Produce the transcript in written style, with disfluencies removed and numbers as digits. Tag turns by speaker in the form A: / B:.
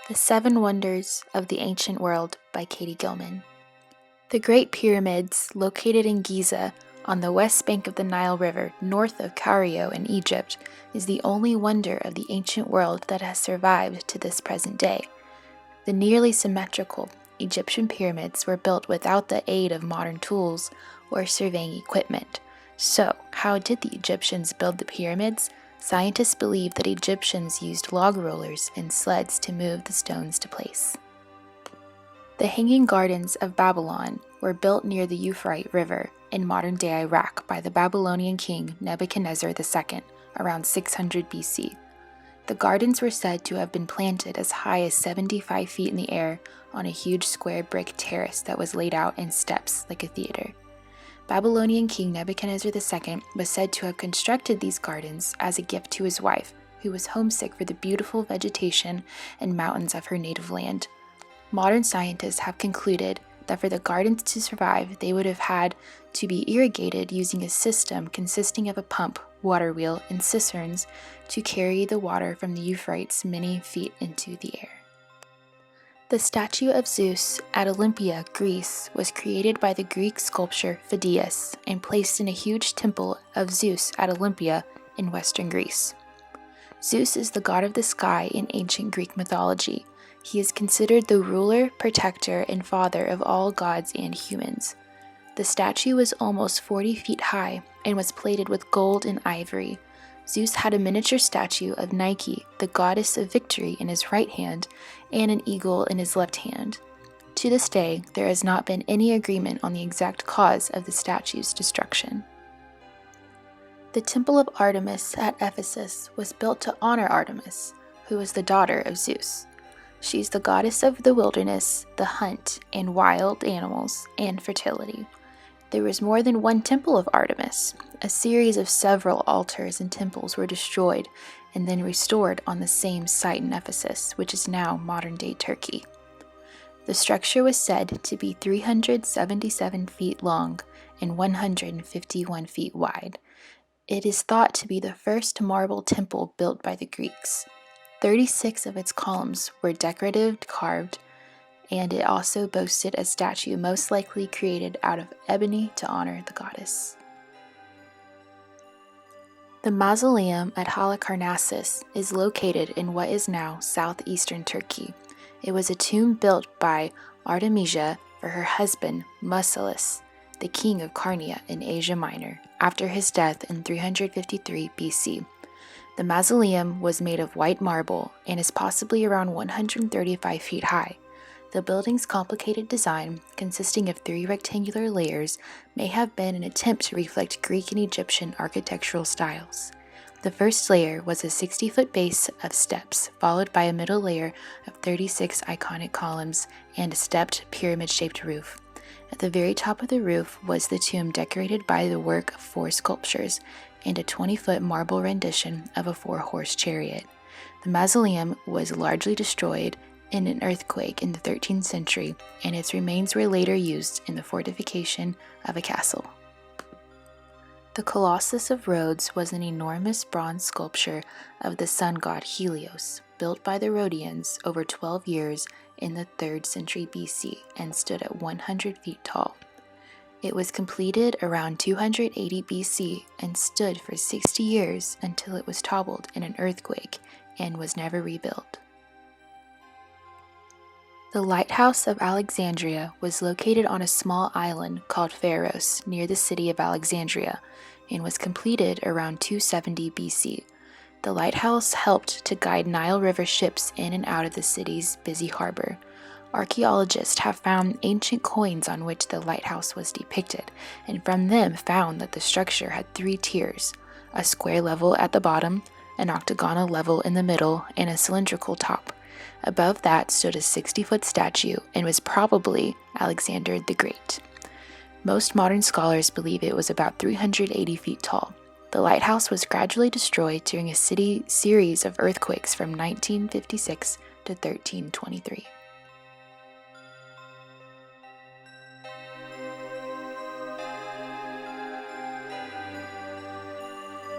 A: The Seven Wonders of the Ancient World by Katie Gilman. The Great Pyramids, located in Giza, on the west bank of the Nile River, north of Cairo in Egypt, is the only wonder of the ancient world that has survived to this present day. The nearly symmetrical Egyptian pyramids were built without the aid of modern tools or surveying equipment. So, how did the Egyptians build the pyramids? Scientists believe that Egyptians used log rollers and sleds to move the stones to place. The Hanging Gardens of Babylon were built near the Euphrates River in modern-day Iraq by the Babylonian king Nebuchadnezzar II around 600 BC. The gardens were said to have been planted as high as 75 feet in the air on a huge square brick terrace that was laid out in steps like a theater. Babylonian king Nebuchadnezzar II was said to have constructed these gardens as a gift to his wife, who was homesick for the beautiful vegetation and mountains of her native land. Modern scientists have concluded that for the gardens to survive, they would have had to be irrigated using a system consisting of a pump, water wheel, and cisterns to carry the water from the Euphrates many feet into the air. The statue of Zeus at Olympia, Greece, was created by the Greek sculptor Phidias and placed in a huge temple of Zeus at Olympia in western Greece. Zeus is the god of the sky in ancient Greek mythology. He is considered the ruler, protector, and father of all gods and humans. The statue was almost 40 feet high and was plated with gold and ivory. Zeus had a miniature statue of Nike, the goddess of victory, in his right hand and an eagle in his left hand. To this day, there has not been any agreement on the exact cause of the statue's destruction. The Temple of Artemis at Ephesus was built to honor Artemis, who was the daughter of Zeus. She is the goddess of the wilderness, the hunt, and wild animals, and fertility. There was more than one temple of Artemis. A series of several altars and temples were destroyed and then restored on the same site in Ephesus, which is now modern-day Turkey. The structure was said to be 377 feet long and 151 feet wide. It is thought to be the first marble temple built by the Greeks. 36 of its columns were decorative carved, and it also boasted a statue most likely created out of ebony to honor the goddess. The mausoleum at Halicarnassus is located in what is now southeastern Turkey. It was a tomb built by Artemisia for her husband Mausolus, the king of Carnia in Asia Minor, after his death in 353 BC. The mausoleum was made of white marble and is possibly around 135 feet high. The building's complicated design, consisting of 3 rectangular layers, may have been an attempt to reflect Greek and Egyptian architectural styles. The first layer was a 60-foot base of steps, followed by a middle layer of 36 iconic columns and a stepped, pyramid-shaped roof. At the very top of the roof was the tomb decorated by the work of 4 sculptures and a 20-foot marble rendition of a 4-horse chariot. The mausoleum was largely destroyed in an earthquake in the 13th century, and its remains were later used in the fortification of a castle. The Colossus of Rhodes was an enormous bronze sculpture of the sun god Helios, built by the Rhodians over 12 years in the 3rd century BC and stood at 100 feet tall. It was completed around 280 BC and stood for 60 years until it was toppled in an earthquake and was never rebuilt. The Lighthouse of Alexandria was located on a small island called Pharos near the city of Alexandria and was completed around 270 BC. The lighthouse helped to guide Nile River ships in and out of the city's busy harbor. Archaeologists have found ancient coins on which the lighthouse was depicted, and from them found that the structure had 3 tiers: a square level at the bottom, an octagonal level in the middle, and a cylindrical top. Above that stood a 60-foot statue and was probably Alexander the Great. Most modern scholars believe it was about 380 feet tall. The lighthouse was gradually destroyed during a series of earthquakes from 1956 to 1323.